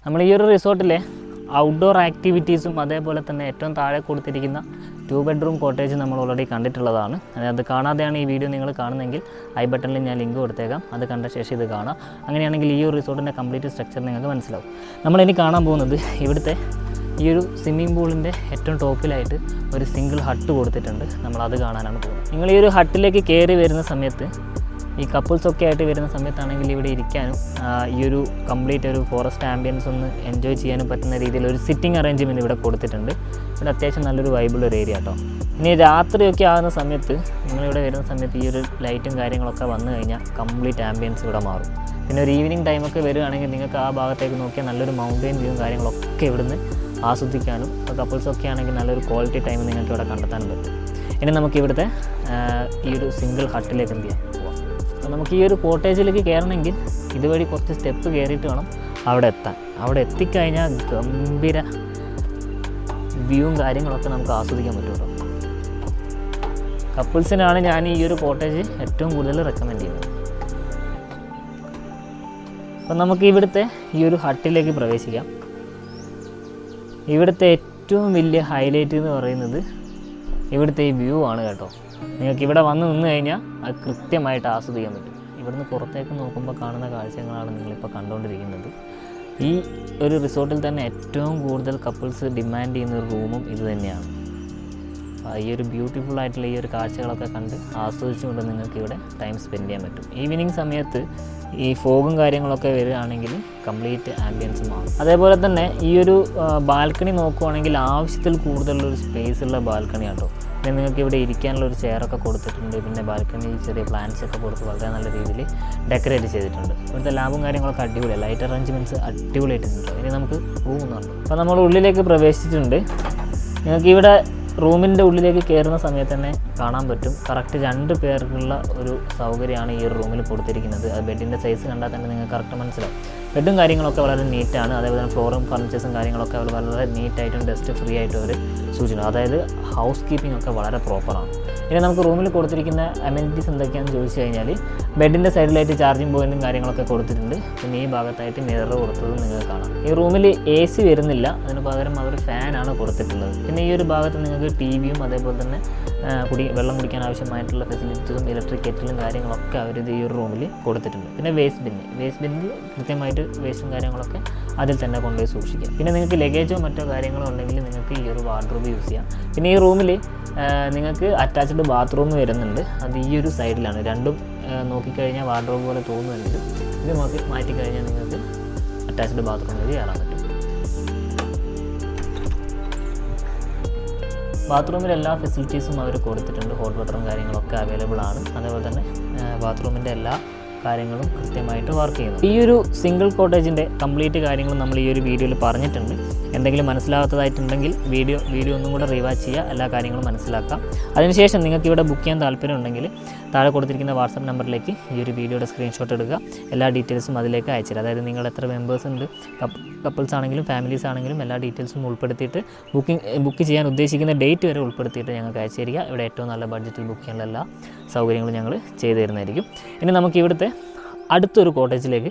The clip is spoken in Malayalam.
നമ്മൾ ഈ ഒരു റിസോർട്ടിലെ ഔട്ട്ഡോർ ആക്ടിവിറ്റീസും അതേപോലെ തന്നെ ഏറ്റവും താഴെ കൊടുത്തിരിക്കുന്ന 2 ബെഡ്റൂം കോട്ടേജ് നമ്മൾ ഓൾറെഡി കണ്ടിട്ടുള്ളതാണ്. അത് കാണാതെയാണ് ഈ വീഡിയോ നിങ്ങൾ കാണുന്നതെങ്കിൽ ഐ ബട്ടണിൽ ഞാൻ ലിങ്ക് കൊടുത്തേക്കാം. അത് കണ്ട ശേഷം ഇത് കാണാം. അങ്ങനെയാണെങ്കിൽ ഈ ഒരു റിസോർട്ടിൻ്റെ കംപ്ലീറ്റ് സ്ട്രക്ചർ നിങ്ങൾക്ക് മനസ്സിലാവും. നമ്മളിനി കാണാൻ പോകുന്നത് ഇവിടുത്തെ ഈ ഒരു സ്വിമ്മിംഗ് പൂളിൻ്റെ ഏറ്റവും ടോപ്പിലായിട്ട് ഒരു സിംഗിൾ ഹട്ട് കൊടുത്തിട്ടുണ്ട്. നമ്മളത് കാണാനാണ് പോകുന്നത്. നിങ്ങൾ ഈ ഒരു ഹട്ടിലേക്ക് കയറി വരുന്ന സമയത്ത് ഈ കപ്പിൾസൊക്കെ ആയിട്ട് വരുന്ന സമയത്താണെങ്കിൽ ഇവിടെ ഇരിക്കാനും ഈ ഒരു കംപ്ലീറ്റ് ഒരു ഫോറസ്റ്റ് ആംബിയൻസ് ഒന്ന് എൻജോയ് ചെയ്യാനും പറ്റുന്ന രീതിയിൽ ഒരു സിറ്റിംഗ് അറേഞ്ച്മെൻറ്റ് ഇവിടെ കൊടുത്തിട്ടുണ്ട്. ഇവിടെ അത്യാവശ്യം നല്ലൊരു വൈബുള്ള ഒരു ഏരിയ കേട്ടോ. ഇനി രാത്രിയൊക്കെ ആകുന്ന സമയത്ത് നിങ്ങളിവിടെ വരുന്ന സമയത്ത് ഈ ഒരു ലൈറ്റും കാര്യങ്ങളൊക്കെ വന്നു കഴിഞ്ഞാൽ കംപ്ലീറ്റ് ആംബിയൻസ് ഇവിടെ മാറും. പിന്നെ ഒരു ഈവനിങ് ടൈമൊക്കെ വരികയാണെങ്കിൽ നിങ്ങൾക്ക് ആ ഭാഗത്തേക്ക് നോക്കിയാൽ നല്ലൊരു മൗണ്ടെയിൻ വ്യൂവും കാര്യങ്ങളൊക്കെ ഇവിടുന്ന് ആസ്വദിക്കാനും കപ്പിൾസൊക്കെ ആണെങ്കിൽ നല്ലൊരു ക്വാളിറ്റി ടൈം നിങ്ങൾക്ക് ഇവിടെ കണ്ടെത്താനും പറ്റും. ഇനി നമുക്ക് ഇവിടുത്തെ ഈ ഒരു സിംഗിൾ ഹട്ടിലേക്ക് എന്ത് ചെയ്യാം പോവാം. അപ്പോൾ നമുക്ക് ഈ ഒരു കോട്ടേജിലേക്ക് കയറണമെങ്കിൽ ഇതുവഴി കുറച്ച് സ്റ്റെപ്പ് കയറിയിട്ട് വേണം അവിടെ എത്താൻ. അവിടെ എത്തിക്കഴിഞ്ഞാൽ ഗംഭീര വ്യൂവും കാര്യങ്ങളൊക്കെ നമുക്ക് ആസ്വദിക്കാൻ പറ്റും കേട്ടോ. കപ്പിൾസിനാണ് ഞാൻ ഈ ഒരു കോട്ടേജ് ഏറ്റവും കൂടുതൽ റെക്കമെൻഡ് ചെയ്യുന്നത്. അപ്പം നമുക്ക് ഇവിടുത്തെ ഈ ഒരു ഹട്ടിലേക്ക് പ്രവേശിക്കാം. ഇവിടുത്തെ ഏറ്റവും വലിയ ഹൈലൈറ്റ് എന്ന് പറയുന്നത് ഇവിടുത്തെ ഈ വ്യൂ ആണ് കേട്ടോ. നിങ്ങൾക്ക് ഇവിടെ വന്ന് നിന്ന് കഴിഞ്ഞാൽ അത് കൃത്യമായിട്ട് ആസ്വദിക്കാൻ പറ്റും. ഇവിടുന്ന് പുറത്തേക്ക് നോക്കുമ്പോൾ കാണുന്ന കാഴ്ചകളാണ് നിങ്ങളിപ്പോൾ കണ്ടുകൊണ്ടിരിക്കുന്നത്. ഈ ഒരു റിസോർട്ടിൽ തന്നെ ഏറ്റവും കൂടുതൽ കപ്പിൾസ് ഡിമാൻഡ് ചെയ്യുന്ന ഒരു റൂമും ഇത് തന്നെയാണ്. ഈ ഒരു ബ്യൂട്ടിഫുൾ ആയിട്ടുള്ള ഈ ഒരു കാഴ്ചകളൊക്കെ കണ്ട് ആസ്വദിച്ചുകൊണ്ട് നിങ്ങൾക്ക് ഇവിടെ ടൈം സ്പെൻഡ് ചെയ്യാൻ പറ്റും. ഈവനിങ് സമയത്ത് ഈ ഫോഗും കാര്യങ്ങളൊക്കെ വരികയാണെങ്കിൽ കംപ്ലീറ്റ് ആംബിയൻസ് മാറും. അതേപോലെ തന്നെ ഈ ഒരു ബാൽക്കണി നോക്കുവാണെങ്കിൽ ആവശ്യത്തിൽ കൂടുതലുള്ളൊരു സ്പേസുള്ള ബാൽക്കണി ആട്ടോ. പിന്നെ നിങ്ങൾക്ക് ഇവിടെ ഇരിക്കാനുള്ള ഒരു ചെയറൊക്കെ കൊടുത്തിട്ടുണ്ട്. പിന്നെ ബാൽക്കണിയിൽ ചെറിയ പ്ലാന്റ്സ് ഒക്കെ കൊടുത്ത് വളരെ നല്ല രീതിയിൽ ഡെക്കറേറ്റ് ചെയ്തിട്ടുണ്ട്. ഇവിടുത്തെ ലാബും കാര്യങ്ങളൊക്കെ അടിപൊളിയാണ്. ലൈറ്റ് അറേഞ്ച്മെൻറ്റ്സ് അടിപൊളിയായിട്ടുണ്ട്. ഇനി നമുക്ക് റൂം എന്നുണ്ട്. അപ്പോൾ നമ്മൾ ഉള്ളിലേക്ക് പ്രവേശിച്ചിട്ടുണ്ട്. നിങ്ങൾക്ക് ഇവിടെ റൂമിൻ്റെ ഉള്ളിലേക്ക് കയറുന്ന സമയത്ത് തന്നെ കാണാൻ പറ്റും കറക്റ്റ് 2 പേർക്കുള്ള ഒരു സൗകര്യമാണ് ഈ ഒരു റൂമിൽ കൊടുത്തിരിക്കുന്നത്. അത് ബെഡിൻ്റെ സൈസ് കണ്ടാൽ തന്നെ നിങ്ങൾക്ക് കറക്റ്റ് മനസ്സിലാവും. ബെഡും കാര്യങ്ങളൊക്കെ വളരെ നീറ്റാണ്. അതേപോലെ തന്നെ ഫ്ലോറും ഫർണിച്ചേഴ്സും കാര്യങ്ങളൊക്കെ അവർ വളരെ നീറ്റായിട്ടും ഡസ്റ്റ് ഫ്രീ ആയിട്ടും അവർ സൂക്ഷിക്കണം. അതായത് ഹൗസ് കീപ്പിംഗ് ഒക്കെ വളരെ പ്രോപ്പറാണ്. ഇനി നമുക്ക് റൂമിൽ കൊടുത്തിരിക്കുന്ന അമെനിറ്റീസ് എന്തൊക്കെയാണെന്ന് ചോദിച്ചു കഴിഞ്ഞാൽ ബെഡിൻ്റെ സൈഡിലായിട്ട് ചാർജിങ് പോയിൻറ്റും കാര്യങ്ങളൊക്കെ കൊടുത്തിട്ടുണ്ട്. പിന്നെ ഈ ഭാഗത്തായിട്ട് മിറർ കൊടുത്തതും നിങ്ങൾക്ക് കാണാം. ഈ റൂമിൽ AC വരുന്നില്ല. അതിന് പകരം അവർ ഫാനാണ് കൊടുത്തിട്ടുള്ളത്. പിന്നെ ഈ ഒരു ഭാഗത്ത് നിങ്ങൾക്ക് TV-യും അതേപോലെ തന്നെ വെള്ളം കുടിക്കാൻ ആവശ്യമായിട്ടുള്ള ഫെസിലിറ്റീസും ഇലക്ട്രിക് കെറ്റിലും കാര്യങ്ങളൊക്കെ അവർ ഈ ഒരു റൂമിൽ കൊടുത്തിട്ടുണ്ട്. പിന്നെ വേസ്റ്റ് ബിന്നിൽ കൃത്യമായിട്ട് വേസ്റ്റും കാര്യങ്ങളൊക്കെ അതിൽ തന്നെ കൊണ്ടുപോയി സൂക്ഷിക്കാം. പിന്നെ നിങ്ങൾക്ക് ലഗേജോ മറ്റോ കാര്യങ്ങളോ ഉണ്ടെങ്കിൽ നിങ്ങൾക്ക് ഈ ഒരു വാർഡ്രോബ് യൂസ് ചെയ്യാം. പിന്നെ ഈ റൂമിൽ നിങ്ങൾക്ക് അറ്റാച്ച്ഡ് ബാത്റൂം വരുന്നുണ്ട്. അത് ഈ ഒരു സൈഡിലാണ്. രണ്ടും നോക്കിക്കഴിഞ്ഞാൽ വാർഡ്രോബ് പോലെ തോന്നുന്നുണ്ട്. ഇത് മാറ്റിക്കഴിഞ്ഞാൽ നിങ്ങൾക്ക് അറ്റാച്ച്ഡ് ബാത്റൂം വഴി കയറാൻ പറ്റും. ബാത്റൂമിൽ എല്ലാ ഫെസിലിറ്റീസും അവർ കൊടുത്തിട്ടുണ്ട്. ഹോട്ട് വാട്ടറും കാര്യങ്ങളൊക്കെ അവൈലബിൾ ആണ്. അതേപോലെ തന്നെ ബാത്റൂമിൻ്റെ എല്ലാ കാര്യങ്ങളും കൃത്യമായിട്ട് വർക്ക് ചെയ്യുന്നു. ഈ ഒരു സിംഗിൾ കോട്ടേജിൻ്റെ കംപ്ലീറ്റ് കാര്യങ്ങളും നമ്മൾ ഈ ഒരു വീഡിയോയിൽ പറഞ്ഞിട്ടുണ്ട്. എന്തെങ്കിലും മനസ്സിലാകാത്തതായിട്ടുണ്ടെങ്കിൽ വീഡിയോ ഒന്നും കൂടെ റിവാച്ച് ചെയ്യുക, എല്ലാ കാര്യങ്ങളും മനസ്സിലാക്കാം. അതിനുശേഷം നിങ്ങൾക്ക് ഇവിടെ ബുക്ക് ചെയ്യാൻ താല്പര്യമുണ്ടെങ്കിൽ താഴെ കൊടുത്തിരിക്കുന്ന വാട്സാപ്പ് നമ്പറിലേക്ക് ഈ ഒരു വീഡിയോയുടെ സ്ക്രീൻഷോട്ട് എടുക്കുക. എല്ലാ ഡീറ്റെയിൽസും അതിലേക്ക് അയച്ചുതരാം. അതായത് നിങ്ങൾ എത്ര മെമ്പേഴ്സ് ഉണ്ട്, കപ്പിൾസ് ആണെങ്കിലും ഫാമിലീസ് ആണെങ്കിലും എല്ലാ ഡീറ്റെയിൽസും ഉൾപ്പെടുത്തിയിട്ട് ബുക്ക് ചെയ്യാൻ ഉദ്ദേശിക്കുന്ന ഡേറ്റ് വരെ ഉൾപ്പെടുത്തിയിട്ട് ഞങ്ങൾക്ക് അയച്ചു തരിക. ഇവിടെ ഏറ്റവും നല്ല ബഡ്ജറ്റിൽ ബുക്ക് ചെയ്യാനുള്ള എല്ലാ സൗകര്യങ്ങളും ഞങ്ങൾ ചെയ്തു തരുന്നതായിരിക്കും. ഇനി നമുക്ക് ഇവിടുത്തെ അടുത്തൊരു കോട്ടേജിലേക്ക്